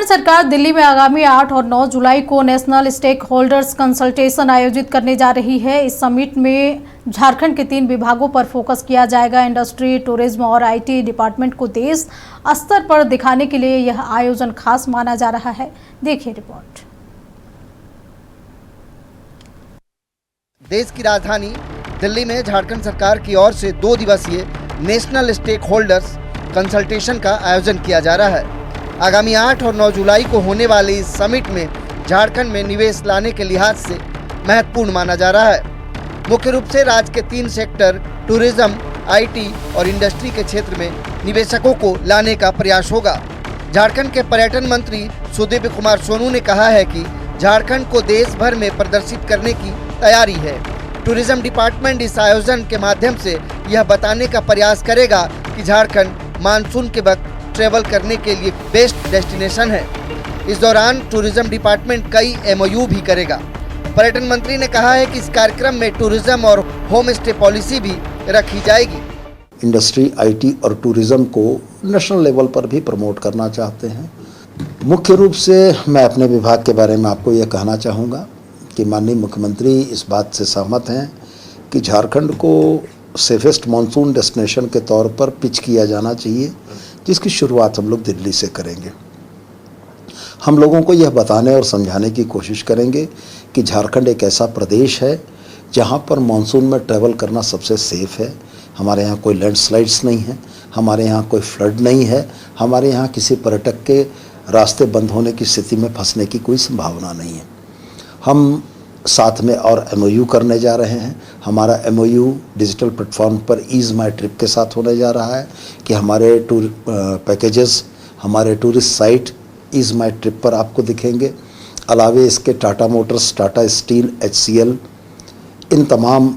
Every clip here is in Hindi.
सरकार दिल्ली में आगामी 8 और 9 जुलाई को नेशनल स्टेक होल्डर्स कंसल्टेशन आयोजित करने जा रही है। इस समिट में झारखंड के 3 विभागों पर फोकस किया जाएगा। इंडस्ट्री, टूरिज्म और आईटी डिपार्टमेंट को देश स्तर पर दिखाने के लिए यह आयोजन खास माना जा रहा है। देखिए रिपोर्ट। देश की राजधानी दिल्ली में झारखंड सरकार की ओर से 2 दिवसीय नेशनल स्टेक होल्डर्स कंसल्टेशन का आयोजन किया जा रहा है। आगामी 8 और 9 जुलाई को होने वाले इस समिट में झारखंड में निवेश लाने के लिहाज से महत्वपूर्ण माना जा रहा है। मुख्य रूप से राज्य के 3 सेक्टर टूरिज्म, आईटी और इंडस्ट्री के क्षेत्र में निवेशकों को लाने का प्रयास होगा। झारखंड के पर्यटन मंत्री सुदीप कुमार सोनू ने कहा है कि झारखंड को देश भर में प्रदर्शित करने की तैयारी है। टूरिज्म डिपार्टमेंट इस आयोजन के माध्यम से यह बताने का प्रयास करेगा कि झारखंड मानसून के वक्त ट्रेवल करने के लिए बेस्ट डेस्टिनेशन है। इस दौरान टूरिज्म डिपार्टमेंट कई MOU भी करेगा। पर्यटन मंत्री ने कहा है कि इस कार्यक्रम में टूरिज्म और होम स्टे पॉलिसी भी रखी जाएगी। इंडस्ट्री, IT और टूरिज्म को नेशनल लेवल पर भी प्रमोट करना चाहते हैं। मुख्य रूप से मैं अपने विभाग के बारे में आपको यह कहना चाहूँगा कि माननीय मुख्यमंत्री इस बात से सहमत हैं कि झारखंड को सेफेस्ट मानसून डेस्टिनेशन के तौर पर पिच किया जाना चाहिए, जिसकी शुरुआत हम लोग दिल्ली से करेंगे। हम लोगों को यह बताने और समझाने की कोशिश करेंगे कि झारखंड एक ऐसा प्रदेश है जहां पर मानसून में ट्रैवल करना सबसे सेफ़ है। हमारे यहाँ कोई लैंडस्लाइड्स नहीं है, हमारे यहाँ कोई फ्लड नहीं है, हमारे यहाँ किसी पर्यटक के रास्ते बंद होने की स्थिति में फंसने की कोई संभावना नहीं है। हम साथ में और MOU करने जा रहे हैं। हमारा MOU डिजिटल प्लेटफॉर्म पर ईज़ माई ट्रिप के साथ होने जा रहा है कि हमारे टूर पैकेजेस, हमारे टूरिस्ट साइट ईज़ माई ट्रिप पर आपको दिखेंगे। अलावे इसके Tata Motors, Tata steel, HCL, इन तमाम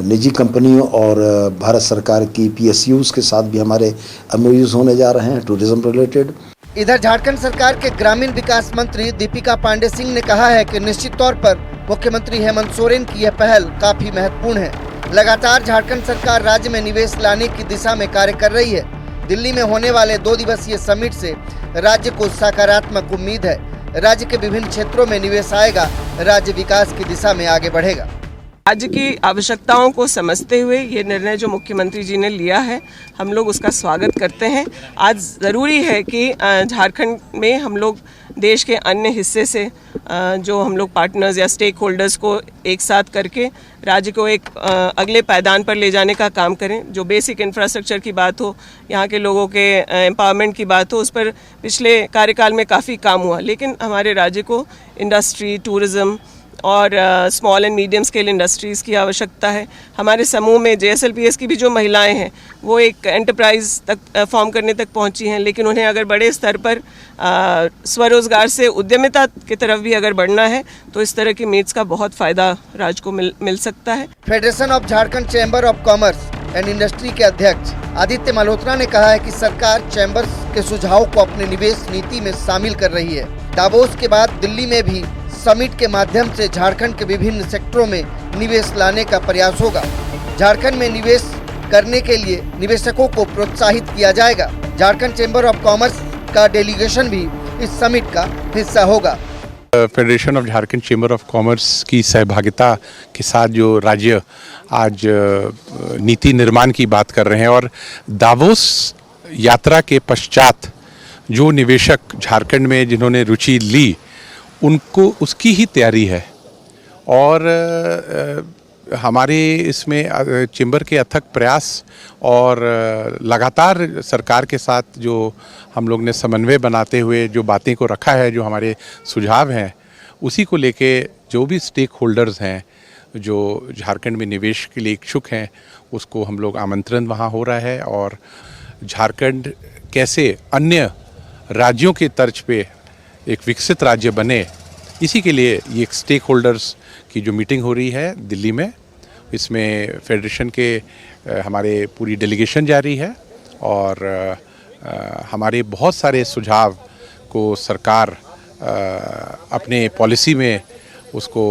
निजी कंपनियों और भारत सरकार की PSUs के साथ भी हमारे MOUs होने जा रहे हैं टूरिज्म रिलेटेड। इधर झारखंड सरकार के ग्रामीण विकास मंत्री दीपिका पांडे सिंह ने कहा है कि निश्चित तौर पर मुख्यमंत्री हेमंत सोरेन की यह पहल काफी महत्वपूर्ण है। लगातार झारखंड सरकार राज्य में निवेश लाने की दिशा में कार्य कर रही है। दिल्ली में होने वाले 2 दिवसीय समिट से राज्य को सकारात्मक उम्मीद है। राज्य के विभिन्न क्षेत्रों में निवेश आएगा, राज्य विकास की दिशा में आगे बढ़ेगा। राज्य की आवश्यकताओं को समझते हुए ये निर्णय जो मुख्यमंत्री जी ने लिया है, हम लोग उसका स्वागत करते हैं। आज ज़रूरी है कि झारखंड में हम लोग देश के अन्य हिस्से से जो हम लोग पार्टनर्स या स्टेक होल्डर्स को एक साथ करके राज्य को एक अगले पायदान पर ले जाने का काम करें। जो बेसिक इंफ्रास्ट्रक्चर की बात हो, यहाँ के लोगों के एम्पावरमेंट की बात हो, उस पर पिछले कार्यकाल में काफ़ी काम हुआ, लेकिन हमारे राज्य को इंडस्ट्री, टूरिज़्म और small and medium scale industries की आवश्यकता है। हमारे समूह में JSLPS की भी जो महिलाएं हैं वो एक एंटरप्राइज तक फॉर्म करने तक पहुंची हैं, लेकिन उन्हें अगर बड़े स्तर पर स्वरोजगार से उद्यमिता की तरफ भी अगर बढ़ना है तो इस तरह की मीट्स का बहुत फ़ायदा राज्य को मिल सकता है। Federation of Jharkhand chamber of commerce and industry के अध्यक्ष आदित्य मल्होत्रा ने कहा है कि सरकार चैम्बर्स के सुझाव को अपने निवेश नीति में शामिल कर रही है। दावोस के बाद दिल्ली में भी समिट के माध्यम से झारखंड के विभिन्न सेक्टरों में निवेश लाने का प्रयास होगा। झारखंड में निवेश करने के लिए निवेशकों को प्रोत्साहित किया जाएगा। झारखंड चैम्बर ऑफ कॉमर्स का डेलीगेशन भी इस समिट का हिस्सा होगा। Federation of Jharkhand chamber of commerce की सहभागिता के साथ जो राज्य आज नीति निर्माण की बात कर रहे हैं और दावोस यात्रा के पश्चात जो निवेशक झारखंड में जिन्होंने रुचि ली उनको उसकी ही तैयारी है। और हमारे इसमें चैम्बर के अथक प्रयास और लगातार सरकार के साथ जो हम लोग ने समन्वय बनाते हुए जो बातें को रखा है, जो हमारे सुझाव हैं, उसी को लेके जो भी स्टेक होल्डर्स हैं जो झारखंड में निवेश के लिए इच्छुक हैं, उसको हम लोग आमंत्रण वहाँ हो रहा है। और झारखंड कैसे अन्य राज्यों के तर्ज पे एक विकसित राज्य बने, इसी के लिए ये एक स्टेक होल्डर्स की जो मीटिंग हो रही है दिल्ली में, इसमें फेडरेशन के हमारे पूरी डेलीगेशन जारी है और हमारे बहुत सारे सुझाव को सरकार अपने पॉलिसी में उसको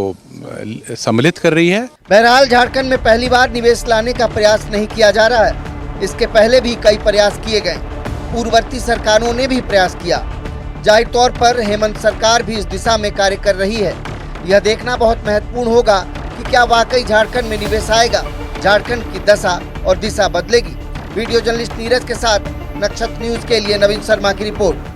सम्मिलित कर रही है। बहरहाल झारखंड में पहली बार निवेश लाने का प्रयास नहीं किया जा रहा है। इसके पहले भी कई प्रयास किए गए, पूर्ववर्ती सरकारों ने भी प्रयास किया, जाहिर तौर पर हेमंत सरकार भी इस दिशा में कार्य कर रही है। यह देखना बहुत महत्वपूर्ण होगा कि क्या वाकई झारखंड में निवेश आएगा, झारखंड की दशा और दिशा बदलेगी। वीडियो जर्नलिस्ट नीरज के साथ नक्षत्र न्यूज के लिए नवीन शर्मा की रिपोर्ट।